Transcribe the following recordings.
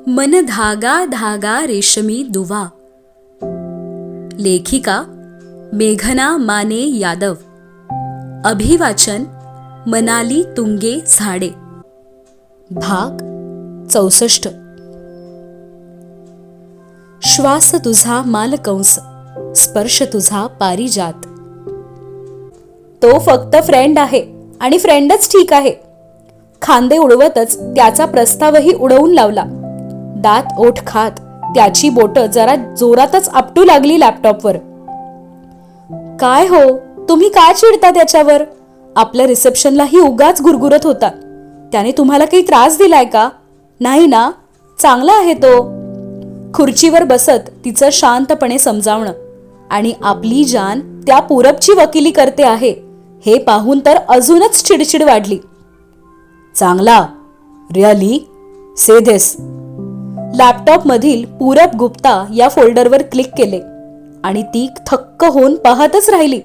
मन धागा धागा रेशमी दुवा. लेखिका मेघना माने यादव. अभिवाचन मनाली तुंगे झाडे. भाग 64. श्वास तुझा मालकंस, स्पर्श तुझा पारिजात. तो फक्त फ्रेंड आहे आणि फ्रेंडच ठीक आहे. खांदे उडवतच त्याचा प्रस्तावही उडवून लावला. दात ओठ खात त्याची बोटं जरा जोरातच आपटू लागली लॅपटॉपवर. काय हो, तुम्ही काय चिडता त्याच्यावर? आपल्या रिसेप्शनलाही उगाच गुरगुरत होता. त्याने तुम्हाला काही त्रास दिलाय का? नाही ना, चांगला आहे तो. खुर्चीवर बसत तिचं शांतपणे समजावणं. आणि आपली जान त्या पूरबची वकिली करते आहे हे पाहून तर अजूनच चिडचिड वाढली. चांगला? रिअली? Say this. लॅपटॉप मधील पूरब गुप्ता या फोल्डरवर क्लिक केले आणि ती थक्क होऊन पाहतच राहिली.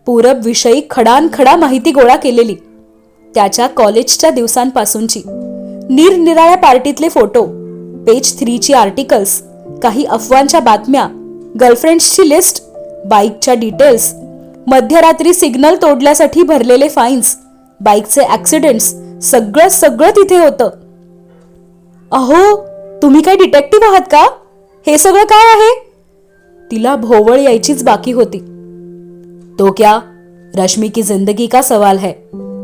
पूरब विषयी खडानखडा माहिती गोळा केलेली. त्याच्या कॉलेजच्या दिवसांपासूनची, निरनिराळ्या पार्टीतले फोटो, पेज 3 ची आर्टिकल्स, काही अफवांच्या बातम्या, गर्लफ्रेंड्सची लिस्ट, बाईकच्या डिटेल्स, मध्यरात्री सिग्नल तोडल्यासाठी भरलेले फाईन्स, बाईकचे ऍक्सिडेंट्स, सगळं तिथे होतं. अहो, तुम्ही काय डिटेक्टिव्ह आहात का? हे सगळं काय आहे? तिला भोवळ यायचीच बाकी होती. तो क्या, रश्मि की जिंदगी का सवाल है.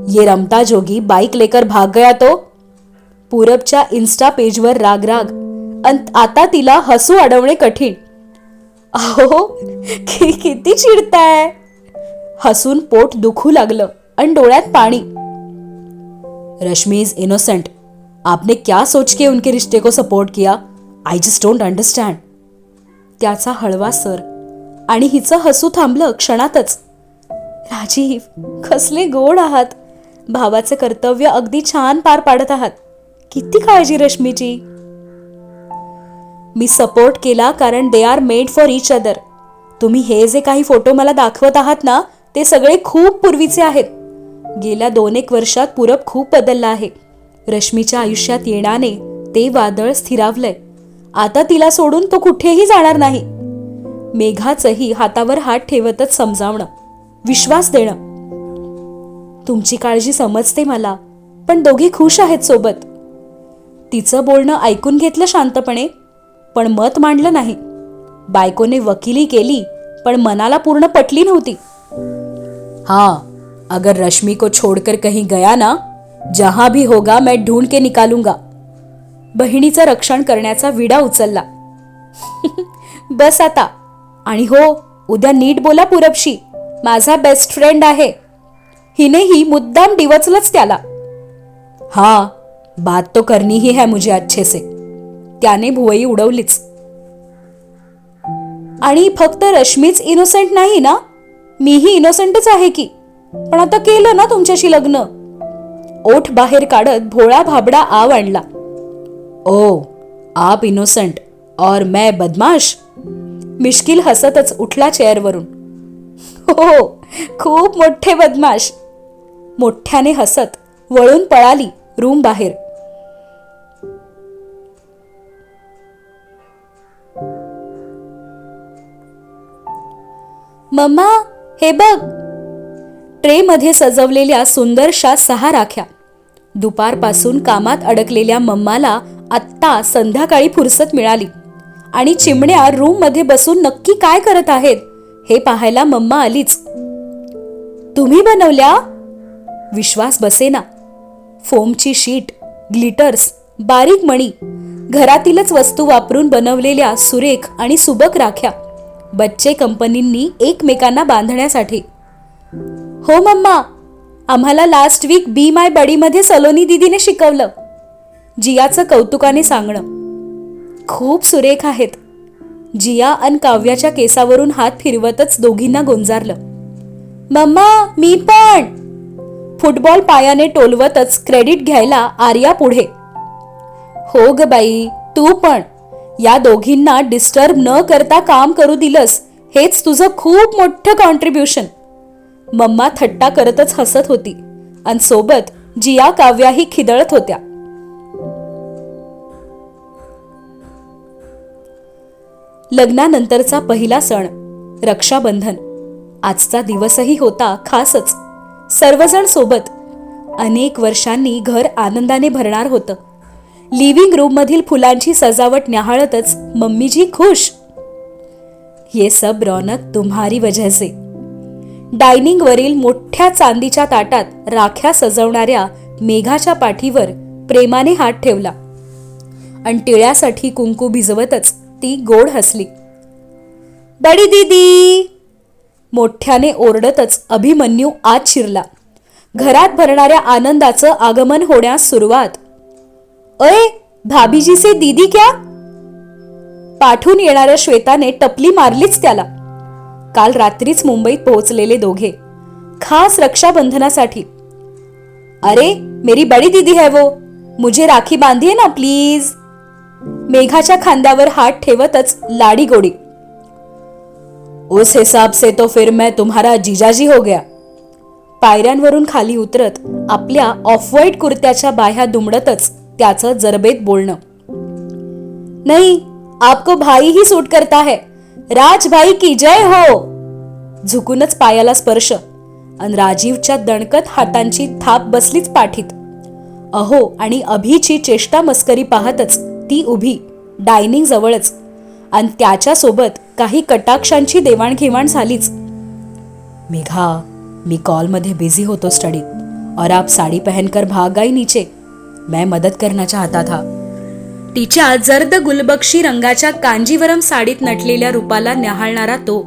ये रमता जोगी बाइक लेकर भाग गया तो. पूरबच्या इन्स्टा पेजवर राग आता तिला हसू अडवणे कठीण. अहो, किती चिडताय. हसून पोट दुखू लागलं आणि डोळ्यात पाणी. Rashmi is innocent. आपने क्या सोच के उनके रिश्ते को सपोर्ट किया? I just don't understand. त्याचा हळवा सर आणि हिचं हसू थांबलं क्षणातच. राजीव, कसले गोड आहात. भावाचे कर्तव्य अगदी छान पार पाडत आहात. किती काळजी रश्मीची. मी सपोर्ट केला कारण they are made for each other. तुम्ही हे जे काही फोटो मला दाखवत आहात ना, ते सगळे खूप पूर्वीचे आहेत. गेल्या 2-1 वर्षात पूरब खूप बदलला आहे. रश्मीच्या आयुष्यात येण्याने ते वादळ स्थिरावलंय. आता तिला सोडून तो कुठेही जाणार नाही. मेघाचंही हातावर हात ठेवतच समजावणं, विश्वास देणं. तुमची काळजी समजते मला, पण दोघे खुश आहेत सोबत. तिचं बोलणं ऐकून घेतलं शांतपणे, पण मत मांडलं नाही. बायकोने वकिली केली पण मनाला पूर्ण पटली नव्हती. हाँ, अगर रश्मि को छोड़कर कहीं गया ना, जहां भी होगा मैं ढूंढ के निकालूंगा. बहिणीचं रक्षण करण्याचा विडा उचलला. बस आता. आणि हो, उद्या नीट बोला पूरबशी. माझा बेस्ट फ्रेंड आहे. हिनेही मुद्दाम डिवचलंच त्याला. हाँ, बात तो करनी ही है मुझे अच्छे से. त्याने भुवई उडवलीच. आणि फक्त रश्मीच इनोसेंट नाही ना, मीही इनोसेंटच आहे की. पण आता केलं ना तुमच्याशी लग्न. ओठ बाहेर काढत भोळा भाबडा आव आणला. ओ, आप इनोसेंट और मैं बदमाश. मिश्किल हसतच उठला चेअरवरून. हो, खूप मोठे बदमाश. मोठ्याने हसत वळून पळाली रूम बाहेर. मम्मा, हे बघ. ट्रे मध्ये सजवलेल्या सुंदरशा 6 राख्या. दुपारपासून कामात अडकलेल्या मम्माला आत्ता संध्याकाळी फुरसत मिळाली आणि चिमण्या रूम मध्ये बसून नक्की काय करत आहेत हे पाहायला मम्मा आलीच. तुम्ही बनवल्या? विश्वास बसेना. फोमची शीट, ग्लिटर्स, बारीक मणी, घरातीलच वस्तू वापरून बनवलेल्या सुरेख आणि सुबक राख्या, बच्चे कंपनींनी एकमेकांना बांधण्यासाठी. हो मम्मा, आम्हाला लास्ट वीक बी माय बडी मध्ये सलोनी दीदीने शिकवलं. जियाचं कौतुकाने सांगणं. खूप सुरेख आहेत. जिया अन काव्याच्या केसावरून हात फिरवतच दोघींना गोंजारलं. मम्मा, मी पण. फुटबॉल पायाने टोलवतच क्रेडिट घ्यायला आर्या पुढे. हो ग बाई, तू पण. या दोघींना डिस्टर्ब न करता काम करू दिलंस हेच तुझं खूप मोठं कॉन्ट्रीब्युशन. मम्मा थट्टा करतच हसत होती आणि सोबत जिया काव्याही खिदळत होत्या. लग्नानंतरचा पहिला सण रक्षाबंधन. आजचा दिवसही होता खासच. सर्वजण सोबत. अनेक वर्षांनी घर आनंदाने भरणार होतं. लिव्हिंग रूम मधील फुलांची सजावट न्याहाळतच मम्मीजी खुश. ये सब रौनक तुम्हारी वजह से. डायनिंग वरील मोठ्या चांदीच्या ताटात राख्या सजवणाऱ्या मेघाच्या पाठीवर प्रेमाने हात ठेवला आणि टिळ्यासाठी कुंकू भिजवतच ती गोड हसली. बडी दीदी. मोठ्याने ओरडतच अभिमन्यू आत शिरला. घरात भरणाऱ्या आनंदाचं आगमन होण्यास सुरुवात. अय, भाभीजी से दीदी क्या? पाठून येणाऱ्या श्वेताने टपली मारलीच त्याला. काल रात्रीच मुंबईत पोहोचलेले दोघे, खास रक्षाबंधनासाठी. अरे मेरी बड़ी दीदी है वो, मुझे राखी बांधिए ना प्लीज. मेघाच्या खांद्यावर हात ठेवतच लाडी गोडी. उस हिसाब से तो फिर मैं तुम्हारा जीजाजी हो गया. पायऱ्यांवरून खाली उतरत आपल्या ऑफ व्हाईट कुर्त्याच्या बाह्या दुमडतच त्याचं जरबेत बोलणं. नहीं, आपको भाई ही सूट करता है. राजभाई की जय हो. झुकूनच पायाला स्पर्श आणि राजीवच्या दणकत हातांची थाप बसलीच पाठीत. अहो आणि अभिची चेष्टा मस्करी पाहतच ती उभी डायनिंग जवळच आणि त्याच्या सोबत काही कटाक्षांची देवाणघेवाण झालीच. मेघा, मी कॉल मध्ये बिझी होतो स्टडीत और आप साड़ी पहनकर भाग गई नीचे. मैं मदद करना चाहता था. तिच्या जर्द गुलबक्षी रंगाच्या कांजीवरम साडीत नटलेल्या रूपाला न्याहाळणारा तो.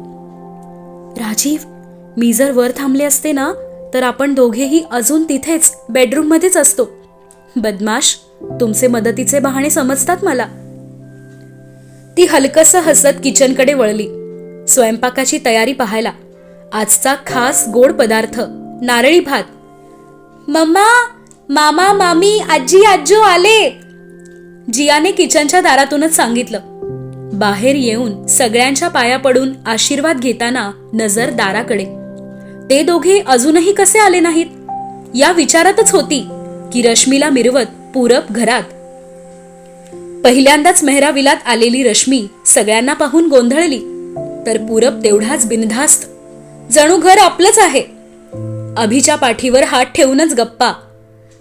राजीव, मी जर वर थांबले असते ना तर आपण दोघेही अजून तिथेच बेडरूम मध्येच असतो. बदमाश, तुमचे मदतीचे बहाणे समजतात मला. ती हलकसं हसत किचनकडे वळली. स्वयंपाकाची तयारी पाहायला. आजचा खास गोड पदार्थ नारळी भात. मम्मा, मामा, मामी, आजी, आजो आले. जियाने किचनच्या दारातूनच सांगितलं. बाहेर येऊन सगळ्यांच्या पाया पडून आशीर्वाद घेताना नजर दाराकडे. ते दोघे अजूनही कसे आले नाहीत या विचारातच होती की रश्मीला मिरवत पूरब घरात. पहिल्यांदाच मेहराविलात आलेली रश्मी सगळ्यांना पाहून गोंधळली तर पूरब तेवढाच बिनधास्त, जणू घर आपलंच आहे. अभिच्या पाठीवर हात ठेवूनच गप्पा.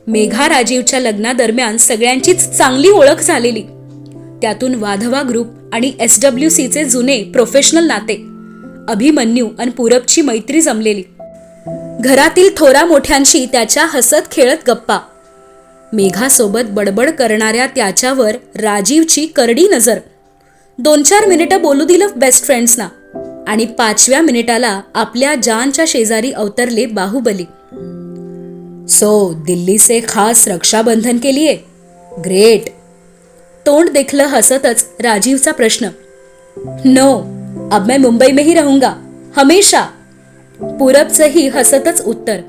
मेघा राजीवच्या लग्नादरम्यान सगळ्यांचीच चांगली ओळख झालेली. त्यातून वाधवा ग्रुप आणि SWCचे जुने प्रोफेशनल नाते. अभिमन्यू आणि पूरबची मैत्री जमलेली. घरातील थोरा मोठ्यांशी त्याच्या हसत खेळत गप्पा. मेघासोबत बडबड करणाऱ्या त्याच्यावर राजीवची करडी नजर. 2-4 मिनिटं बोलू दिलं बेस्ट फ्रेंड्सना आणि 5व्या मिनिटाला आपल्या जानच्या शेजारी अवतरले बाहुबली. सो दिल्ली से खास रक्षाबंधन के लिए? ग्रेट. तोंड देखलं हसतच राजीवचा प्रश्न. नो, अब मैं मुंबई में ही रहूंगा हमेशा. पूरबचंही हसतच उत्तर.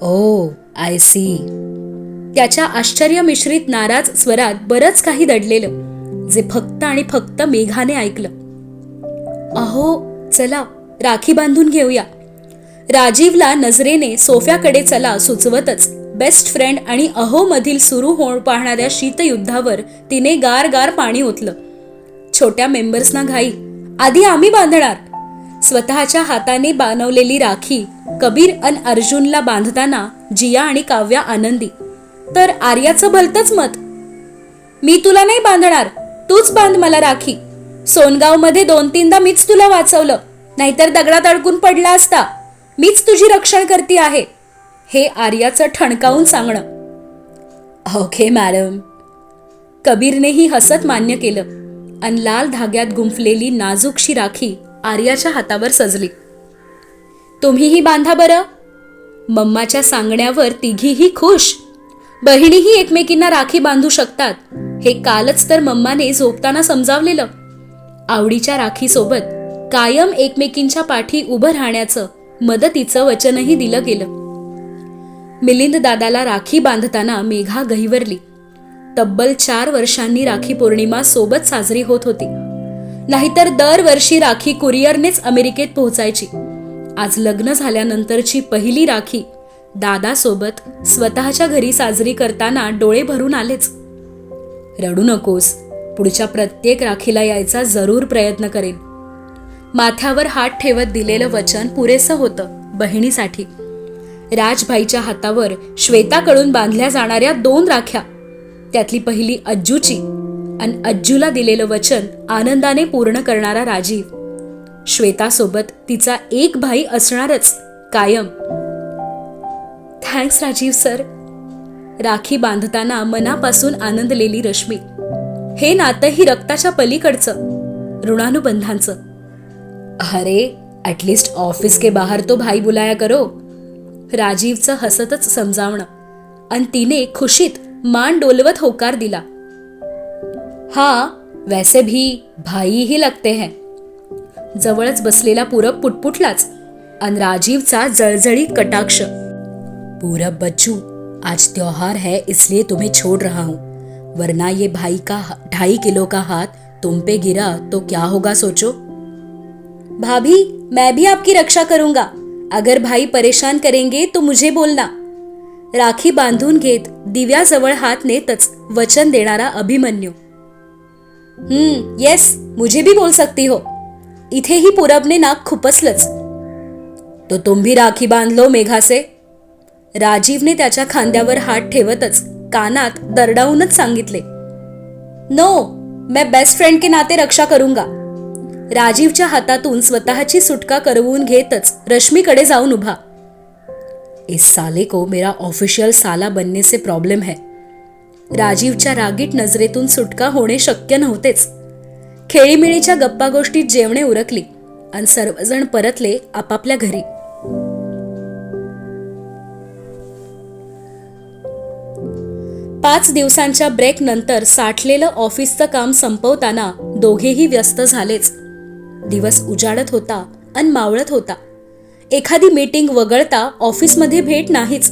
ओ आय सी. त्याच्या आश्चर्य मिश्रित नाराज स्वरात बरंच काही दडलेलं जे फक्त आणि फक्त मेघाने ऐकलं. अहो चला राखी बांधून घेऊया. राजीवला नजरेने सोफ्याकडे चला सुचवतच बेस्ट फ्रेंड आणि अहो मधील सुरू होऊन पाहणाऱ्या शीतयुद्धावर तिने गार गार पाणी ओतलं. छोट्या मेंबर्सना घाई. आधी आम्ही बांधणार. स्वतःच्या हाताने बनवलेली राखी कबीर अन अर्जुनला बांधताना जिया आणि काव्या आनंदी. तर आर्याचं भलतंच मत. मी तुला नाही बांधणार, तूच बांध मला राखी. सोनगाव मध्ये 2-3दा मीच तुला वाचवलं, नाहीतर दगडात अडकून पडला असता. मीच तुझी रक्षण करती आहे, हे आर्याचं ठणकावून सांगणं. Okay madam. कबीरनेही हसत मान्य केलं आणि लाल धाग्यात गुंफलेली नाजूकशी राखी आर्याच्या हातावर सजली. तुम्हीही बांधा बरं. मम्माच्या सांगण्यावर तिघीही खुश. बहिणीही एकमेकींना राखी बांधू शकतात हे कालच तर मम्माने झोपताना समजावलेलं. आवडीच्या राखीसोबत कायम एकमेकींच्या पाठी उभं राहण्याचं मदतीचं वचनही दिलं गेलं. मिलिंद दादाला राखी बांधताना मेघा गहिवरली. तब्बल 4 वर्षांनी राखी पौर्णिमा सोबत साजरी होत होती. नाहीतर दरवर्षी राखी कुरिअरनेच अमेरिकेत पोहोचायची. आज लग्न झाल्यानंतरची पहिली राखी दादासोबत स्वतःच्या घरी साजरी करताना डोळे भरून आलेच. रडू नकोस, पुढच्या प्रत्येक राखीला यायचा जरूर प्रयत्न करेन. माथ्यावर हात ठेवत दिलेलं वचन पुरेसं होतं बहिणीसाठी. राजभाईच्या हातावर श्वेताकडून बांधल्या जाणाऱ्या 2 राख्या, त्यातली पहिली अज्जूची, आणि अज्जूला दिलेलं वचन आनंदाने पूर्ण करणारा राजीव. श्वेतासोबत तिचा एक भाई असणारच कायम. Thanks Rajiv sir. राखी बांधताना मनापासून आनंदलेली रश्मी. हे नातं ही रक्ताच्या पलीकडचं, ऋणानुबंधांचं. अरे ॲटलिस्ट ऑफिस के बाहर तो भाई बुलाया करो. राजीवचं हसतच समजावणं, आणि तिने खुशीत मान डोलवत होकार दिला. हा वैसे भी भाई ही लगते हैं. जवळच बसलेला पूरब पुटपुटलाच, आणि राजीवचा जळजळीत कटाक्ष. पूरब बच्चू, आज त्योहार है इसलिए तुम्हें छोड़ रहा हूं, वरना ये भाई का 2.5 किलो का हाथ तुम पे गिरा तो क्या होगा सोचो. भाभी, मैं भी आपकी रक्षा करूंगा. अगर भाई परेशान करेंगे तो मुझे बोलना. राखी बांधून घेत दिव्याजवळ हात नेतच वचन देणारा अभिमन्यू. येस, मुझे भी बोल सकती हो. इथेही पूरबने नाक खुपसलंच. तो तुम भी राखी बांध लो मेघा से. राजीवने त्याच्या खांद्यावर हात ठेवतच कानात दरडावूनच सांगितले. नो, मैं बेस्ट फ्रेंड के नाते रक्षा करूंगा. राजीवच्या हातातून स्वतःची सुटका करवून घेतच रश्मीकडे जाऊन उभा. इस साले को मेरा ऑफिशियल साला बनने से प्रॉब्लेम है. राजीवच्या रागीट नजरेतून सुटका होणे शक्य नव्हतेच. खेळीमेळीच्या गप्पा गोष्टीत जेवणे उरकली आणि सर्वजण परतले आपापल्या घरी. पाच दिवसांच्या ब्रेक नंतर साठलेलं ऑफिसचं काम संपवताना दोघेही व्यस्त झालेच. दिवस उजाडत होता आणि मावळत होता. एखादी मीटिंग वगळता ऑफिसमध्ये भेट नाहीच.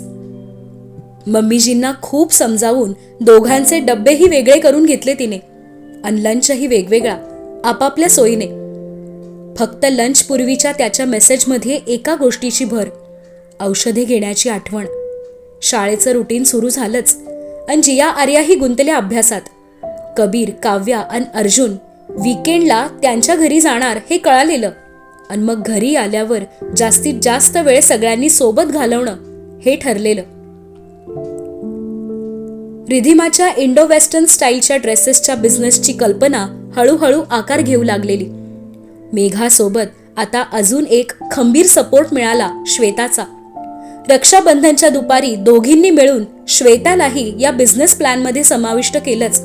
मम्मीजींना खूप समजावून दोघांचे डब्बेही वेगळे करून घेतले तिने, आणि लंचही वेगवेगळा आपापल्या सोयीने. फक्त लंच पूर्वीच्या त्याच्या मेसेजमध्ये एका गोष्टीची भर, औषधे घेण्याची आठवण. शाळेचं रुटीन सुरू झालंच, आणि जिया आर्याही गुंतल्या अभ्यासात. कबीर, काव्या आणि अर्जुन वीकेंडला त्यांच्या घरी जाणार हे कळालेलं, आणि मग घरी आल्यावर जास्तीत जास्त वेळ सगळ्यांनी सोबत घालवणं हे ठरलेलं. रिधिमाच्या इंडो वेस्टर्न स्टाईलच्या ड्रेसेसच्या बिझनेसची कल्पना हळूहळू आकार घेऊ लागलेली. मेघासोबत आता अजून एक खंबीर सपोर्ट मिळाला श्वेताचा. रक्षाबंधनच्या दुपारी दोघींनी मिळून श्वेतालाही या बिझनेस प्लॅनमध्ये समाविष्ट केलंच.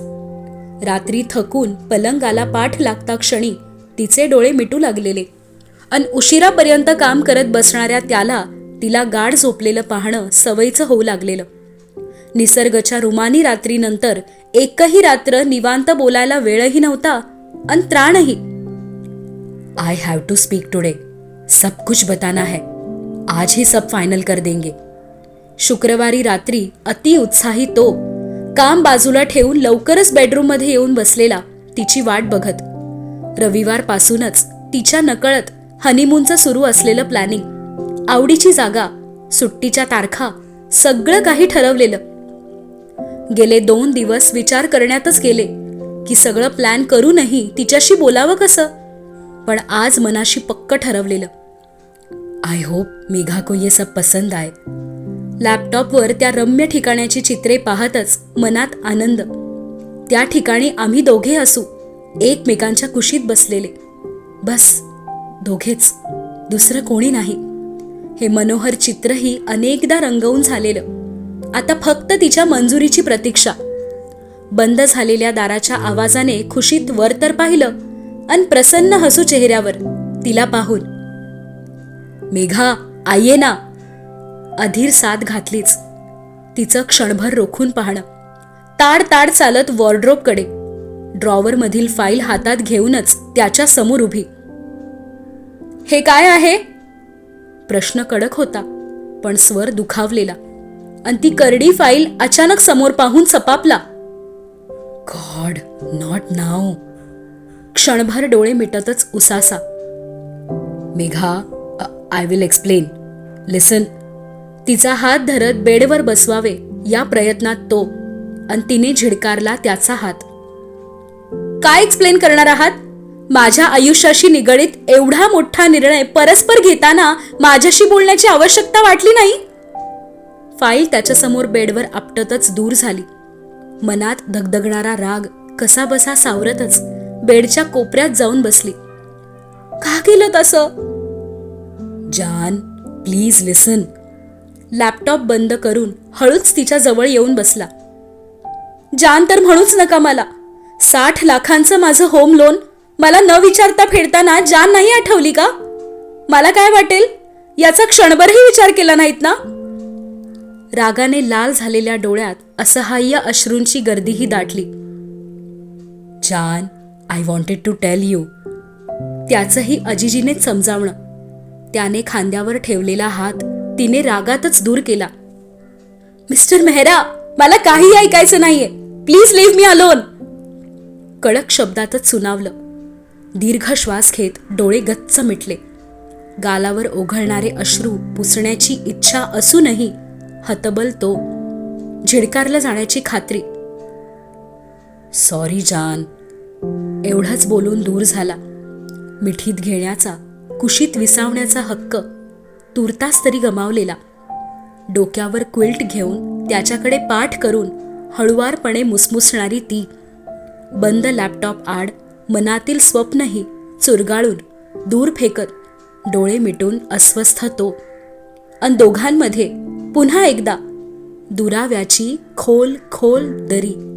रात्री थकून पलंगाला पाठ लागता क्षणी तिचे डोळे मिटू लागलेले, आणि उशिरापर्यंत काम करत बसणाऱ्या त्याला तिला गाढ झोपलेलं पाहणं सवयीचं होऊ लागलेलं. निसर्गाच्या रुमानी रात्रीनंतर एकही रात्र निवांत बोलायला वेळही नव्हता आणि त्राणही. I have to speak today, सब कुछ बताना है, आज ही सब फायनल कर देंगे. शुक्रवारी रात्री अति उत्साही तो काम बाजूला ठेवून लवकरच बेडरूममध्ये येऊन बसलेला तिची वाट बघत. रविवारपासूनच तिच्या नकळत हनीमूनचं सुरू असलेलं प्लॅनिंग, आवडीची जागा, सुट्टीच्या तारखा, सगळं काही ठरवलेलं. गेले 2 दिवस विचार करण्यातच गेले की सगळं प्लॅन करूनही तिच्याशी बोलावं कसं. पण आज मनाशी पक्क ठरवलेलं. आय होप मेघा को ये सब पसंद आए. लॅपटॉपवर त्या रम्य ठिकाणाची चित्रे पाहतच मनात आनंद. त्या ठिकाणी आम्ही दोघे असू, एकमेकांच्या कुशीत बसलेले, बस दोघेच, दुसरं कोणी नाही. हे मनोहर चित्रही अनेकदा रंगवून झालेलं. आता फक्त तिच्या मंजुरीची प्रतीक्षा. बंद झालेल्या दाराच्या आवाजाने खुशीत वर तर पाहिलं, आणि प्रसन्न हसू चेहऱ्यावर तिला पाहून. मेघा, आये ना. अधीर साथ घातलीच. तिचं क्षणभर रोखून पाहणं. ताड ताड चालत वॉर्डरोबकडे, ड्रॉवर मधील फाईल हातात घेऊनच त्याच्या समोर उभी. हे काय आहे? प्रश्न कडक होता, पण स्वर दुखावलेला, आणि ती करडी फाईल अचानक समोर पाहून सपापला. गॉड, नॉट नाव. क्षणभर डोळे मिटतच उसासा. मेघा, आय विल एक्सप्लेन, लिसन. तिचा हात धरत बेडवर बसवावे या प्रयत्नात तो, आणि तिने झिडकारला त्याचा हात. काय एक्सप्लेन करणार आहात? माझ्या आयुष्याशी निगडीत एवढा मोठा निर्णय परस्पर घेताना माझ्याशी बोलण्याची आवश्यकता वाटली नाही. फाईल त्याच्यासमोर बेडवर आपटतच दूर झाली. मनात धगधगणारा राग कसा बसा सावरतच बेडच्या कोपऱ्यात जाऊन बसली. का केलं तसं? जान, प्लीज लिसन. लॅपटॉप बंद करून हळूच तिच्या जवळ येऊन बसला. जान तर म्हणूच नका मला. 60 लाखांचं माझं होम लोन मला न विचारता फेडताना जान नाही आठवली का? मला काय वाटेल याचा क्षणभरही विचार केला नाहीत ना? रागाने लाल झालेल्या डोळ्यात असहाय्य अश्रूंची गर्दीही दाटली. जान, I wanted to tell you. त्याचंही अजिजीनेच समजावणं. त्याने खांद्यावर ठेवलेला हात तिने रागातच दूर केला. मिस्टर मेहरा, मला काही ऐकायचं नाहीये. Please leave me alone. कडक शब्दातच सुनावलं. दीर्घ श्वास घेत डोळे गच्च मिटले. गालावर ओघळणारे अश्रू पुसण्याची इच्छा असूनही हतबल तो. झिडकारला जाण्याची खात्री. सॉरी जान. एवढंच बोलून दूर झाला. मिठीत घेण्याचा, कुशीत विसावण्याचा हक्क तुर्तास तरी गमावलेला. डोक्यावर क्विल्ट घेऊन त्याच्याकडे पाठ करून हळुवारपणे मुसमुसणारी ती. बंद लॅपटॉप आड मनातील स्वप्नही चुरगाळून दूर फेकत डोळे मिटून अस्वस्थ तो. अन दोघांमध्ये पुन्हा एकदा दुराव्याची खोल खोल दरी.